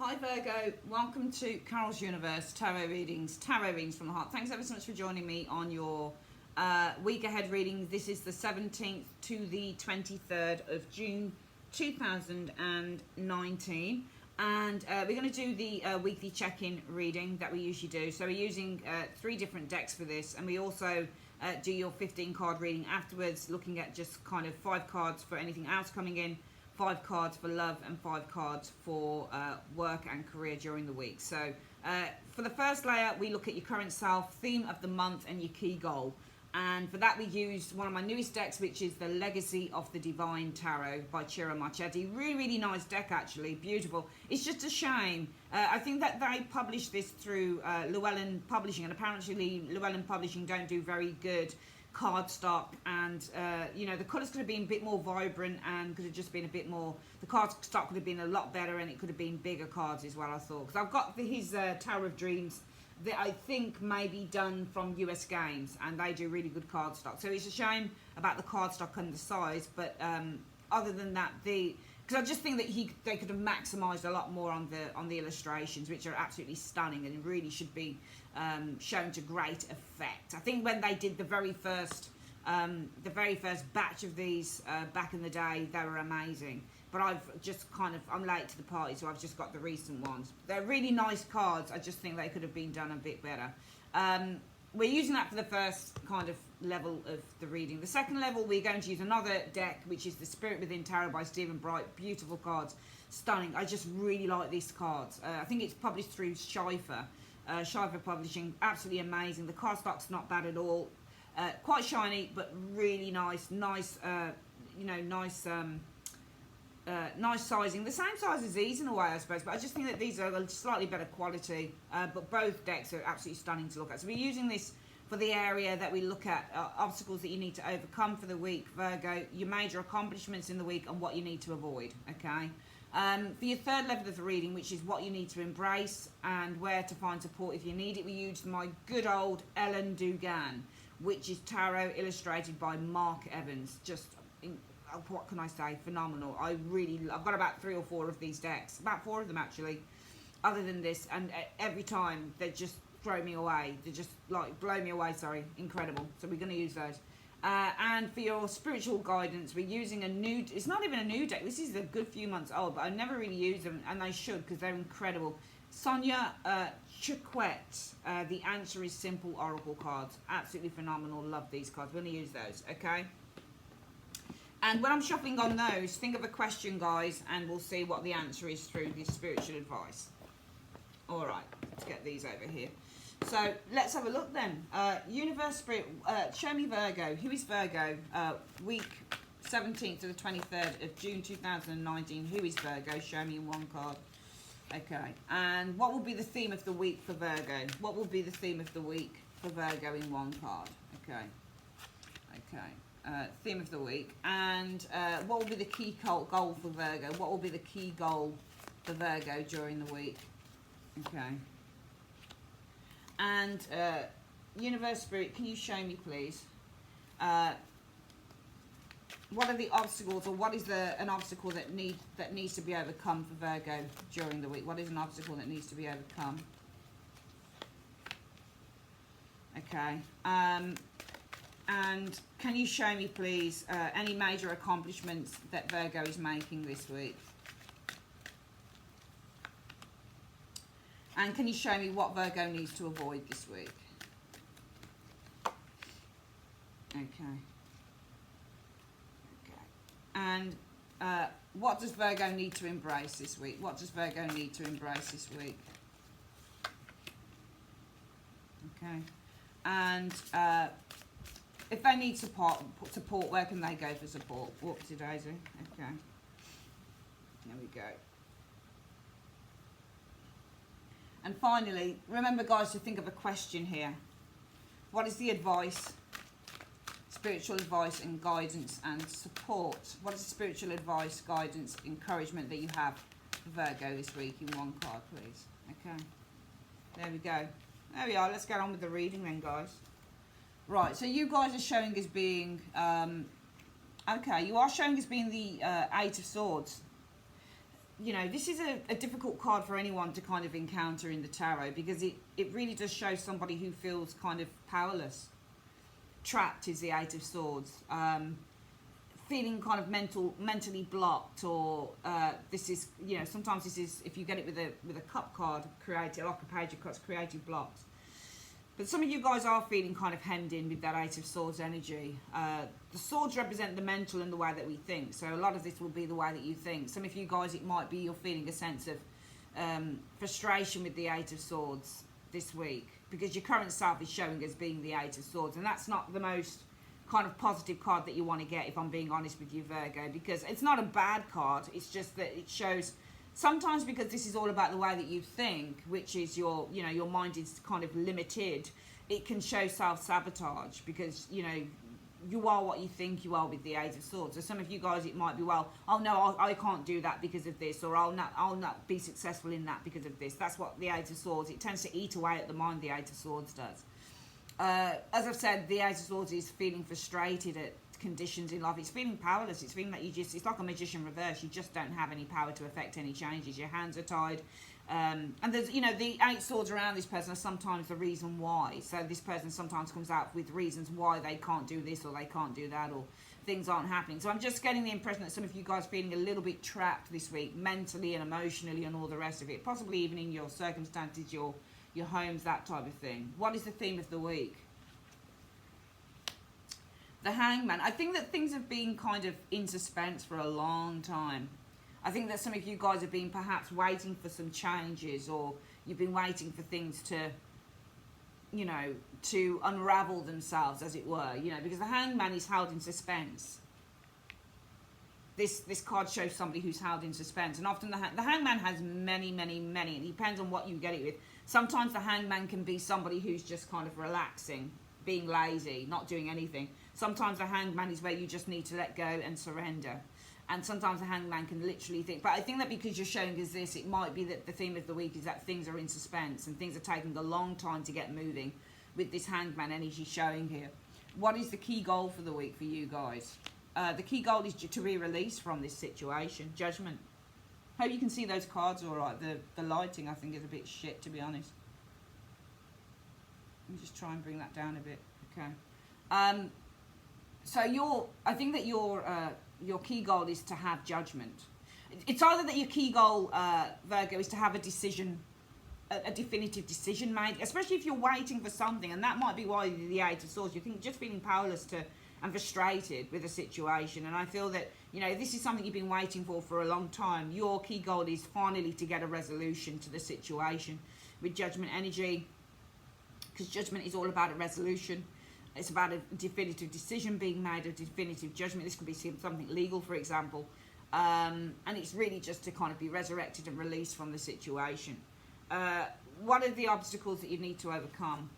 Hi Virgo, welcome to Carol's Universe Tarot Readings from the Heart. Thanks ever so much for joining me on your week ahead reading. This is the 17th to the 23rd of June 2019, and we're going to do the weekly check-in reading that we usually do. So we're using 3 different decks for this, and we also do your 15 card reading afterwards, looking at just kind of 5 cards for anything else coming in, 5 cards for love, and 5 cards for work and career during the week. So for the first layer, we look at your current self, theme of the month, and your key goal. And for that, we used one of my newest decks, which is the Legacy of the Divine Tarot by Ciro Marchetti. Really, really nice deck, actually. Beautiful. It's just a shame. I think that they published this through Llewellyn Publishing, and apparently Llewellyn Publishing don't do very good cardstock, and you know, the colours could have been a bit more vibrant and could have just been a bit more, the cardstock could have been a lot better, and it could have been bigger cards as well, I thought, because I've got his Tower of Dreams that I think may be done from US Games, and they do really good cardstock. So it's a shame about the cardstock and the size, but other than that, because I just think that they could have maximised a lot more on the illustrations, which are absolutely stunning and really should be shown to great effect. I think when they did the very first batch of these back in the day, they were amazing. But I'm late to the party, so I've just got the recent ones. They're really nice cards. I just think they could have been done a bit better. We're using that for the first kind of level of the reading. The second level, we're going to use another deck, which is the Spirit Within Tarot by Stephen Bright. Beautiful cards, stunning. I just really like these cards. I think it's published through Schiffer Publishing. Absolutely amazing. The cardstock's not bad at all. Quite shiny, but really nice. Nice sizing. The same size as these in a way, I suppose, but I just think that these are a slightly better quality, but both decks are absolutely stunning to look at. So we're using this for the area that we look at, obstacles that you need to overcome for the week, Virgo, your major accomplishments in the week, and what you need to avoid, okay? For your third level of the reading, which is what you need to embrace and where to find support if you need it, we used my good old Ellen Dugan, which is tarot illustrated by Mark Evans. Just what can I say, phenomenal. I've got about 3 or 4 of these decks, about 4 of them actually, other than this, and every time they just throw me away, they just like blow me away, sorry, incredible. So we're going to use those. And for your spiritual guidance, we're using it's not even a new deck, this is a good few months old, but I never really use them, and I should, because they're incredible. Sonia Chiquette, The Answer is Simple Oracle cards, absolutely phenomenal, love these cards. We're going to use those, okay? And when I'm shuffling on those, think of a question, guys, and we'll see what the answer is through this spiritual advice. All right, let's get these over here. So let's have a look then. Universe Spirit, show me Virgo. Who is Virgo? Week 17th to the 23rd of June 2019. Who is Virgo? Show me in one card. Okay. And what will be the theme of the week for Virgo? What will be the theme of the week for Virgo in one card? Okay. Okay. Theme of the week. And what will be the key goal for Virgo? What will be the key goal for Virgo during the week? Okay. And Universe Spirit, can you show me, please? What are the obstacles, or what is an obstacle that needs to be overcome for Virgo during the week? What is an obstacle that needs to be overcome? Okay. And can you show me, please, any major accomplishments that Virgo is making this week? And can you show me what Virgo needs to avoid this week? Okay. Okay. And what does Virgo need to embrace this week? What does Virgo need to embrace this week? Okay. And if they need support, where can they go for support? Whoopsie daisy. Okay. There we go. And finally, remember, guys, to think of a question here. What is the advice, spiritual advice and guidance and support? What is the spiritual advice, guidance, encouragement that you have for Virgo this week in one card, please? Okay. There we go. There we are. Let's get on with the reading then, guys. Right, so you guys are showing as being, okay, you are showing as being the 8 of Swords. you know, this is a difficult card for anyone to kind of encounter in the tarot, because it really does show somebody who feels kind of powerless. Trapped is the Eight of Swords. Feeling kind of mentally blocked, or this is, you know, sometimes this is, if you get it with a cup card, creative, like a page of cups, creative blocks. But some of you guys are feeling kind of hemmed in with that Eight of Swords energy. The swords represent the mental and the way that we think. So a lot of this will be the way that you think. Some of you guys, it might be you're feeling a sense of frustration with the Eight of Swords this week, because your current self is showing as being the Eight of Swords. And that's not the most kind of positive card that you want to get, if I'm being honest with you, Virgo, because it's not a bad card. It's just that it shows, sometimes because this is all about the way that you think, which is your, you know, your mind is kind of limited, it can show self-sabotage, because, you know, you are what you think you are with the Eight of Swords. So some of you guys, it might be, well, oh no, I can't do that because of this, or I'll not be successful in that because of this. That's what the Eight of Swords, it tends to eat away at the mind, the Eight of Swords does. As I've said, the Eight of Swords is feeling frustrated at conditions in life. It's feeling powerless. It's feeling that you just, it's like a magician reverse. You just don't have any power to affect any changes. Your hands are tied. And there's, you know, the Eight Swords around this person are sometimes the reason why. So this person sometimes comes out with reasons why they can't do this or they can't do that, or things aren't happening. So I'm just getting the impression that some of you guys are feeling a little bit trapped this week, mentally and emotionally and all the rest of it. Possibly even in your circumstances, your homes, that type of thing. What is the theme of the week? The Hangman. I think that things have been kind of in suspense for a long time. I think that some of you guys have been perhaps waiting for some changes, or you've been waiting for things to, you know, to unravel themselves, as it were, you know, because the Hangman is held in suspense. This card shows somebody who's held in suspense, and often the Hangman has many. It depends on what you get it with. Sometimes the Hangman can be somebody who's just kind of relaxing, being lazy, not doing anything. Sometimes the Hangman is where you just need to let go and surrender. And sometimes the Hangman can literally think. But I think that because you're showing us this, it might be that the theme of the week is that things are in suspense and things are taking a long time to get moving with this Hangman energy showing here. What is the key goal for the week for you guys? The key goal is to be released from this situation. Judgment. Hope you can see those cards all right. The lighting, I think, is a bit shit, to be honest. Let me just try and bring that down a bit. Okay. So I think that your key goal is to have judgment. It's either that your key goal, Virgo, is to have a decision, a definitive decision made, especially if you're waiting for something, and that might be why the Eight of Swords, you think just feeling powerless and frustrated with a situation. And I feel that, you know, this is something you've been waiting for a long time. Your key goal is finally to get a resolution to the situation with Judgment energy, because Judgment is all about a resolution. It's about a definitive decision being made, a definitive judgment. This could be something legal, for example. And it's really just to kind of be resurrected and released from the situation. What are the obstacles that you need to overcome?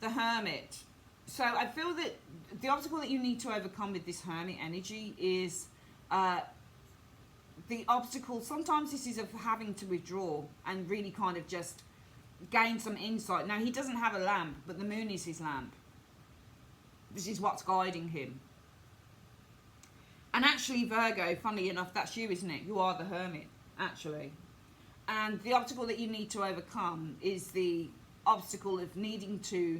The Hermit. So I feel that the obstacle that you need to overcome with this Hermit energy is the obstacle. Sometimes this is of having to withdraw and really kind of just gain some insight. Now, he doesn't have a lamp, but the moon is his lamp. This is what's guiding him. And actually, Virgo, funnily enough, that's you, isn't it? You are the Hermit, actually. And the obstacle that you need to overcome is the obstacle of needing to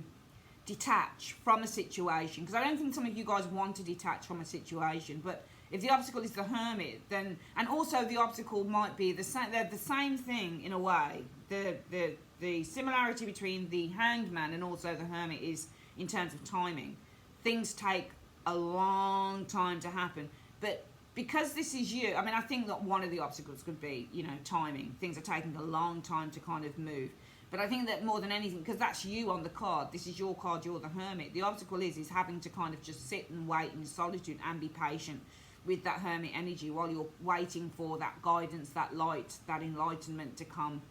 detach from a situation. Because I don't think some of you guys want to detach from a situation, but if the obstacle is the Hermit, then, and also the obstacle might be the same, they're the same thing in a way. The similarity between the Hanged Man and also the Hermit is in terms of timing. Things take a long time to happen. But because this is you, I mean, I think that one of the obstacles could be, you know, timing. Things are taking a long time to kind of move. But I think that more than anything, because that's you on the card, this is your card, you're the Hermit. The obstacle is having to kind of just sit and wait in solitude and be patient with that Hermit energy while you're waiting for that guidance, that light, that enlightenment to come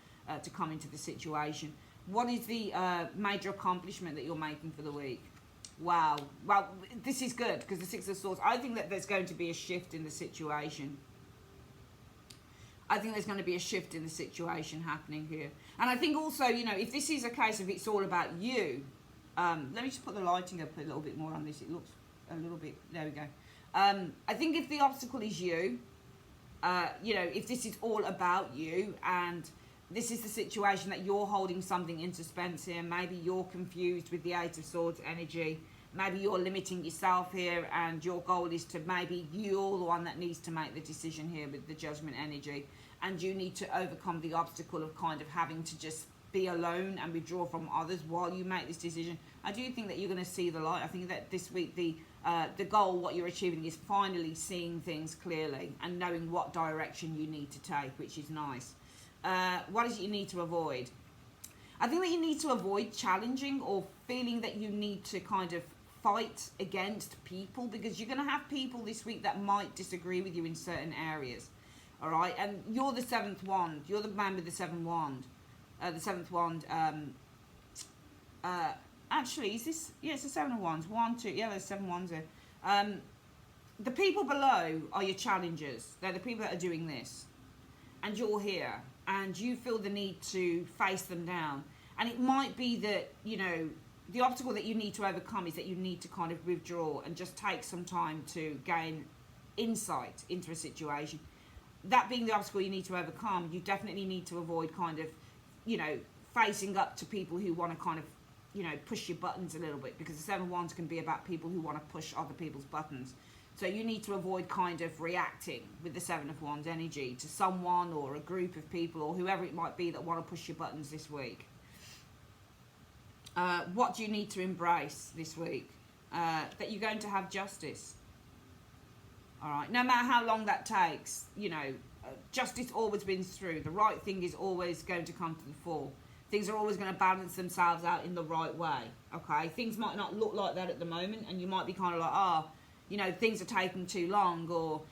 into the situation. What is the major accomplishment that you're making for the week? Wow. Well, this is good, because the Six of Swords, I think that there's going to be a shift in the situation. I think there's going to be a shift in the situation happening here. And I think also, you know, if this is a case of it's all about you, let me just put the lighting up a little bit more on this. It looks a little bit, there we go. I think if the obstacle is you, you know, if this is all about you and this is the situation that you're holding something in suspense here, maybe you're confused with the Eight of Swords energy, maybe you're limiting yourself here and your goal is to, maybe you're the one that needs to make the decision here with the Judgment energy, and you need to overcome the obstacle of kind of having to just be alone and withdraw from others while you make this decision. I do think that you're going to see the light. I think that this week the goal, what you're achieving, is finally seeing things clearly and knowing what direction you need to take, which is nice. What is it you need to avoid? I think that you need to avoid challenging or feeling that you need to kind of fight against people, because you're going to have people this week that might disagree with you in certain areas. All right, and you're the seventh wand. You're the man with the seventh wand. The seventh wand. Actually, is this? Yeah, it's the seven of wands. 1, 2. Yeah, there's 7 wands here. The people below are your challengers. They're the people that are doing this, and you're here, and you feel the need to face them down. And it might be that, you know, the obstacle that you need to overcome is that you need to kind of withdraw and just take some time to gain insight into a situation. That being the obstacle you need to overcome, you definitely need to avoid kind of, you know, facing up to people who want to kind of, you know, push your buttons a little bit, because the Seven of Wands can be about people who want to push other people's buttons. So you need to avoid kind of reacting with the Seven of Wands energy to someone or a group of people or whoever it might be that want to push your buttons this week. What do you need to embrace this week? That you're going to have justice. All right, no matter how long that takes, you know, justice always wins through. The right thing is always going to come to the fore. Things are always going to balance themselves out in the right way, okay? Things might not look like that at the moment, and you might be kind of like, oh, you know, things are taking too long, or,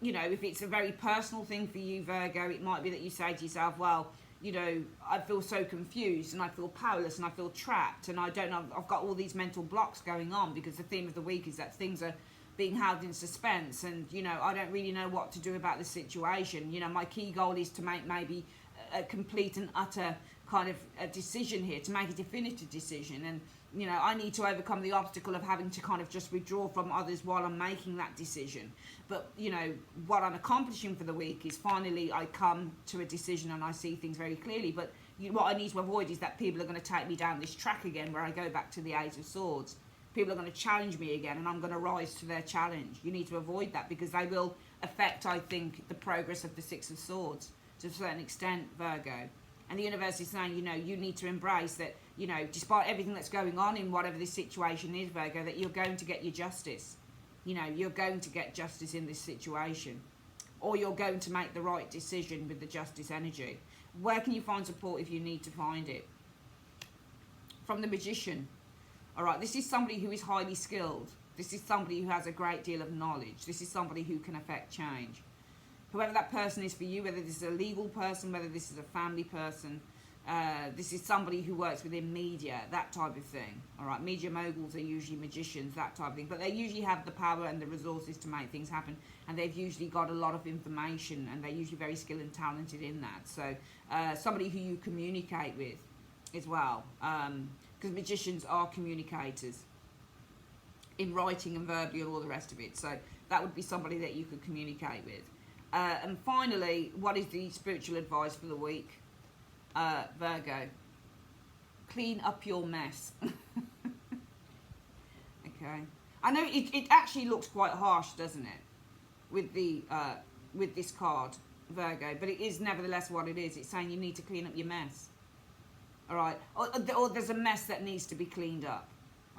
you know, if it's a very personal thing for you, Virgo, it might be that you say to yourself, well, you know, I feel so confused, and I feel powerless, and I feel trapped, and I don't know, I've got all these mental blocks going on, because the theme of the week is that things are being held in suspense, and, you know, I don't really know what to do about the situation. You know, my key goal is to make maybe a complete and utter kind of a decision here, to make a definitive decision, and, you know, I need to overcome the obstacle of having to kind of just withdraw from others while I'm making that decision. But, you know, what I'm accomplishing for the week is finally I come to a decision and I see things very clearly. But what I need to avoid is that people are going to take me down this track again where I go back to the Eight of Swords. People are going to challenge me again, and I'm going to rise to their challenge. You need to avoid that, because they will affect, I think, the progress of the Six of Swords to a certain extent, Virgo. And the universe is saying, you know, you need to embrace that, you know, despite everything that's going on in whatever this situation is, Virgo, that you're going to get your justice. You know, you're going to get justice in this situation. Or you're going to make the right decision with the justice energy. Where can you find support if you need to find it? From the Magician. All right, this is somebody who is highly skilled. This is somebody who has a great deal of knowledge. This is somebody who can affect change. Whoever that person is for you, whether this is a legal person, whether this is a family person, this is somebody who works within media, that type of thing. All right, media moguls are usually magicians, that type of thing. But they usually have the power and the resources to make things happen. And they've usually got a lot of information, and they're usually very skilled and talented in that. So somebody who you communicate with as well. Because magicians are communicators in writing and verbally and all the rest of it. So that would be somebody that you could communicate with. And finally, what is the spiritual advice for the week? Virgo, clean up your mess. Okay. I know it actually looks quite harsh, doesn't it? With the with this card, Virgo, but it is nevertheless what it is. It's saying you need to clean up your mess. All right, or there's a mess that needs to be cleaned up.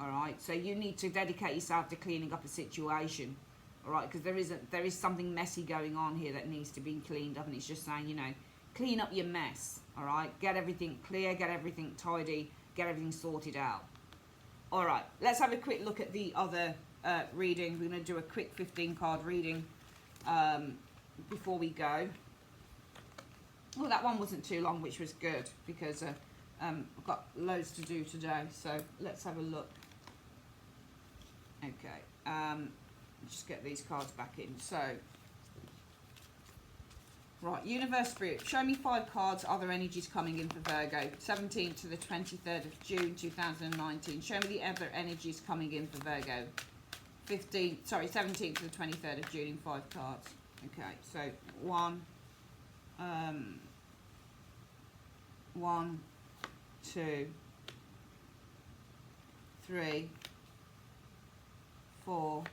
All right, so you need to dedicate yourself to cleaning up a situation. All right, because there is something messy going on here that needs to be cleaned up, and it's just saying, you know, clean up your mess. All right, get everything clear, get everything tidy, get everything sorted out. All right, let's have a quick look at the other reading. We're going to do a quick 15-card reading before we go. Well, that one wasn't too long, which was good, because I've got loads to do today. So let's have a look. Okay, just get these cards back in. So, right, Universe Spirit, show me 5 cards, other energies coming in for Virgo, 17th to the 23rd of June 2019. Show me the other energies coming in for Virgo, 17th to the 23rd of June in 5 cards. Okay, so 1, 1, 2, 3, 4,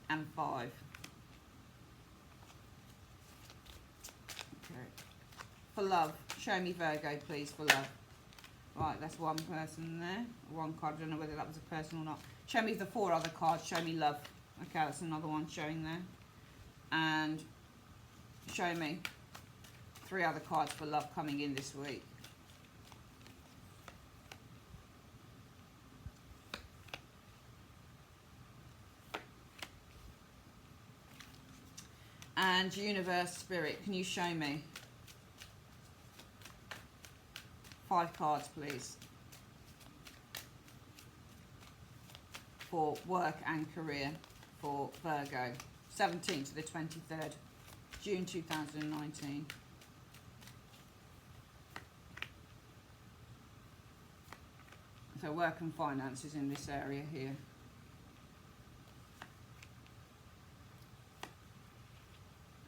and 5. Okay. For love, show me Virgo, please, for love. Right, that's one person there. One card, I don't know whether that was a person or not. Show me the 4 other cards, show me love. Okay, that's another one showing there. And show me 3 other cards for love coming in this week. And universe, spirit, can you show me 5 cards, please, for work and career for Virgo, 17th to the 23rd, June 2019. So work and finances in this area here.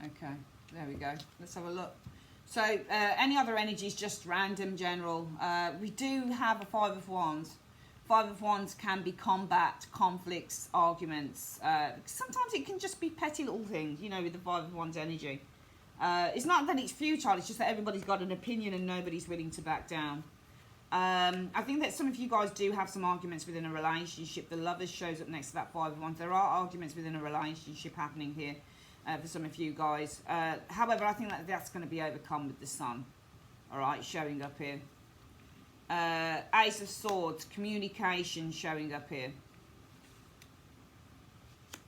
Okay, there we go. Let's have a look. So any other energies, just random, general. We do have a 5 of Wands. 5 of Wands can be combat, conflicts, arguments. Sometimes it can just be petty little things, you know, with the 5 of Wands energy. It's not that it's futile, it's just that everybody's got an opinion and nobody's willing to back down. I think that some of you guys do have some arguments within a relationship. The Lovers shows up next to that 5 of Wands. There are arguments within a relationship happening here. For some of you guys. However, I think that that's going to be overcome with the Sun. Alright, showing up here. Ace of Swords, communication showing up here.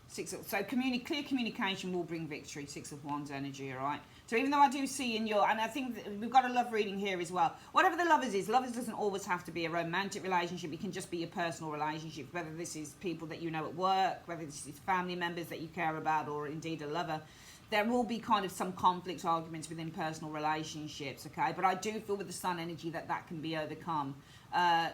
So clear communication will bring victory. 6 of Wands energy, alright? So even though I do see in your, and I think that we've got a love reading here as well. Whatever the Lovers is, Lovers doesn't always have to be a romantic relationship. It can just be a personal relationship, whether this is people that you know at work, whether this is family members that you care about, or indeed a lover. There will be kind of some conflict arguments within personal relationships, okay? But I do feel with the Sun energy that that can be overcome.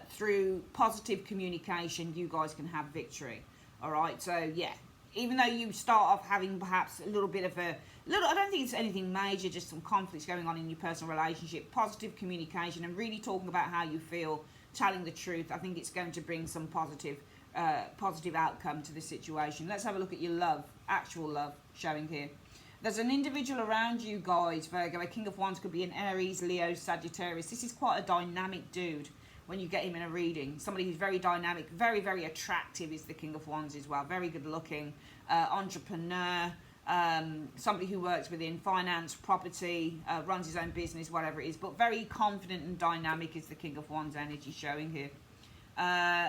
Through positive communication, you guys can have victory, all right? So, yeah. Even though you start off having perhaps a little bit of I don't think it's anything major, just some conflicts going on in your personal relationship, positive communication and really talking about how you feel, telling the truth, I think it's going to bring some positive outcome to the situation. Let's have a look at your love, actual love showing here. There's an individual around you guys, Virgo. A King of Wands could be an Aries, Leo, Sagittarius. This is quite a dynamic dude. When you get him in a reading, somebody who's very dynamic, very, very attractive is the King of Wands as well. Very good looking, entrepreneur, somebody who works within finance, property, runs his own business, whatever it is. But very confident and dynamic is the King of Wands energy showing here.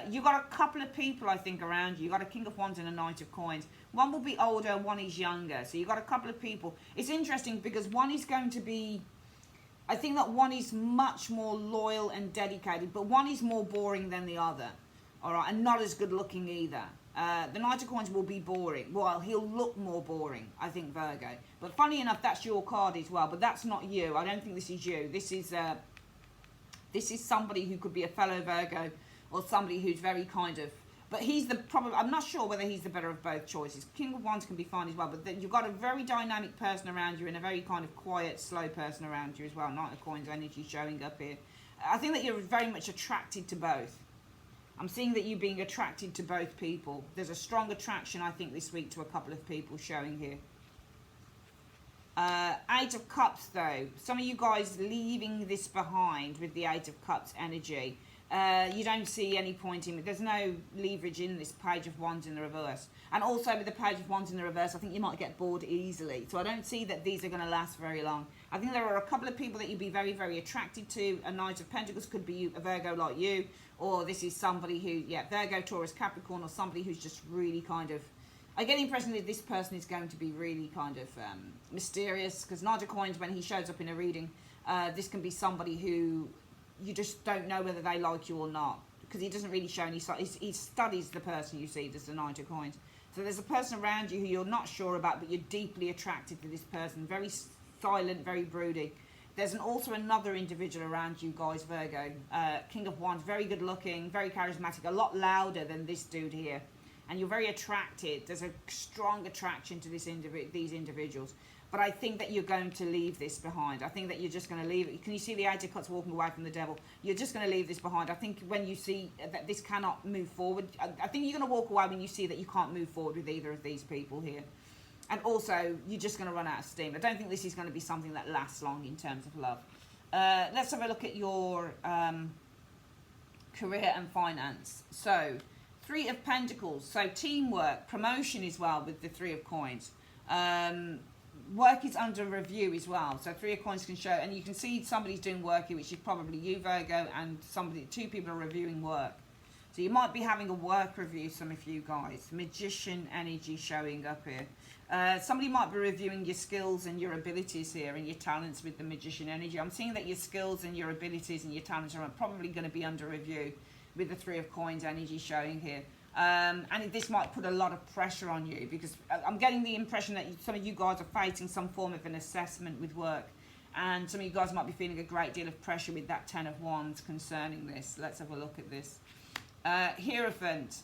You've got a couple of people, I think, around you. You've got a King of Wands and a Knight of Coins. One will be older, one is younger. So you've got a couple of people. It's interesting because one is going to be... I think that one is much more loyal and dedicated, but one is more boring than the other, all right, and not as good looking either. The Knight of Coins will be boring. Well, he'll look more boring, I think, Virgo. But funny enough, that's your card as well, but that's not you. I don't think this is you. This is somebody who could be a fellow Virgo or somebody who's very kind of... But he's the probably... I'm not sure whether he's the better of both choices. King of Wands can be fine as well, but then you've got a very dynamic person around you and a very kind of quiet, slow person around you as well. Knight of Coins energy showing up here. I think that you're very much attracted to both. I'm seeing that you being attracted to both people. There's a strong attraction, I think, this week to a couple of people showing here. 8 of Cups, though. Some of you guys leaving this behind with the 8 of Cups energy. You don't see any point in it. There's no leverage in this Page of Wands in the reverse. And also with the Page of Wands in the reverse, I think you might get bored easily. So I don't see that these are going to last very long. I think there are a couple of people that you'd be very, very attracted to. A Knight of Pentacles could be a Virgo like you. Or this is somebody who, yeah, Virgo, Taurus, Capricorn, or somebody who's just really kind of... I get the impression that this person is going to be really kind of mysterious. Because Knight of Coins, when he shows up in a reading, this can be somebody who... you just don't know whether they like you or not, because he doesn't really show any signs. He studies the person you see, there's the Knight of Coins. So there's a person around you who you're not sure about, but you're deeply attracted to this person. Very silent, very brooding. There's also another individual around you guys, Virgo. King of Wands, very good looking, very charismatic, a lot louder than this dude here. and you're very attracted. There's a strong attraction to these individuals. But I think that you're going to leave this behind. I think that you're just going to leave it. Can you see the Eight of Cups walking away from the Devil? You're just going to leave this behind. I think when you see that this cannot move forward, I think you're going to walk away when you see that you can't move forward with either of these people here. And also, you're just going to run out of steam. I don't think this is going to be something that lasts long in terms of love. Let's have a look at your career and finance. So, Three of Pentacles. So, teamwork, promotion as well with the Three of Coins. Work is under review as well. So, Three of Coins can show, and you can see somebody's doing work here, which is probably you, Virgo, and two people are reviewing work. So, you might be having a work review, some of you guys. Magician energy showing up here. Somebody might be reviewing your skills and your abilities here and your talents with the Magician energy. I'm seeing that your skills and your abilities and your talents are probably going to be under review with the Three of Coins energy showing here. And this might put a lot of pressure on you, because I'm getting the impression that some of you guys are facing some form of an assessment with work. And some of you guys might be feeling a great deal of pressure with that Ten of Wands concerning this. Let's have a look at this. Hierophant,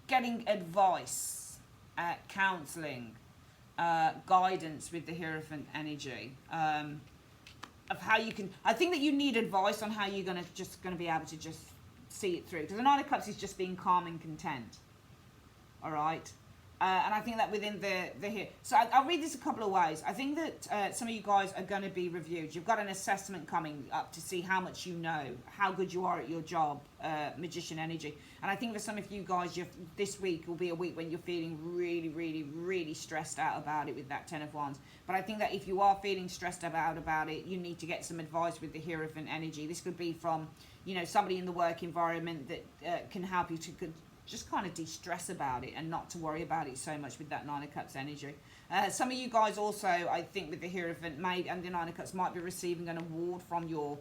getting advice. Counselling, guidance with the Hierophant energy, of how you can. I think that you need advice on how you're going to be able to just see it through, because the Nine of Cups is just being calm and content. All right, and I think that within the here. So I'll read this a couple of ways. I think that some of you guys are going to be reviewed. You've got an assessment coming up to see how much you know, how good you are at your job. Magician energy. And I think for some of you guys, this week will be a week when you're feeling really, really, really stressed out about it with that Ten of Wands. But I think that if you are feeling stressed about it, you need to get some advice with the Hierophant energy. This could be from, somebody in the work environment that can help you to just kind of de-stress about it and not to worry about it so much with that Nine of Cups energy. Some of you guys also, I think, with the Hierophant and the Nine of Cups, might be receiving an award from your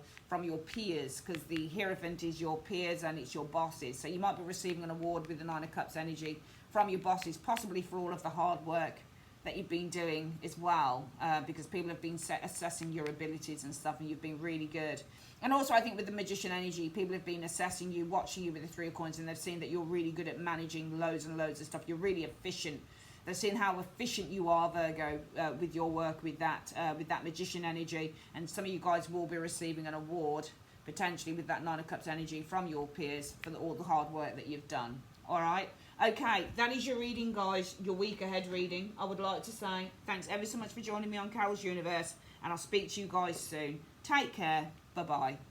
peers, because the Hierophant is your peers and it's your bosses. So you might be receiving an award with the Nine of Cups energy from your bosses, possibly for all of the hard work that you've been doing as well, because people have been assessing your abilities and stuff, and you've been really good. And also, I think with the Magician energy, people have been assessing you, watching you with the Three of Coins, and they've seen that you're really good at managing loads and loads of stuff. You're really efficient. They've seen how efficient you are, Virgo, with your work with that Magician energy. And some of you guys will be receiving an award, potentially with that Nine of Cups energy, from your peers for all the hard work that you've done. All right? Okay, that is your reading, guys, your week ahead reading. I would like to say thanks ever so much for joining me on Carol's Universe, and I'll speak to you guys soon. Take care. Bye-bye.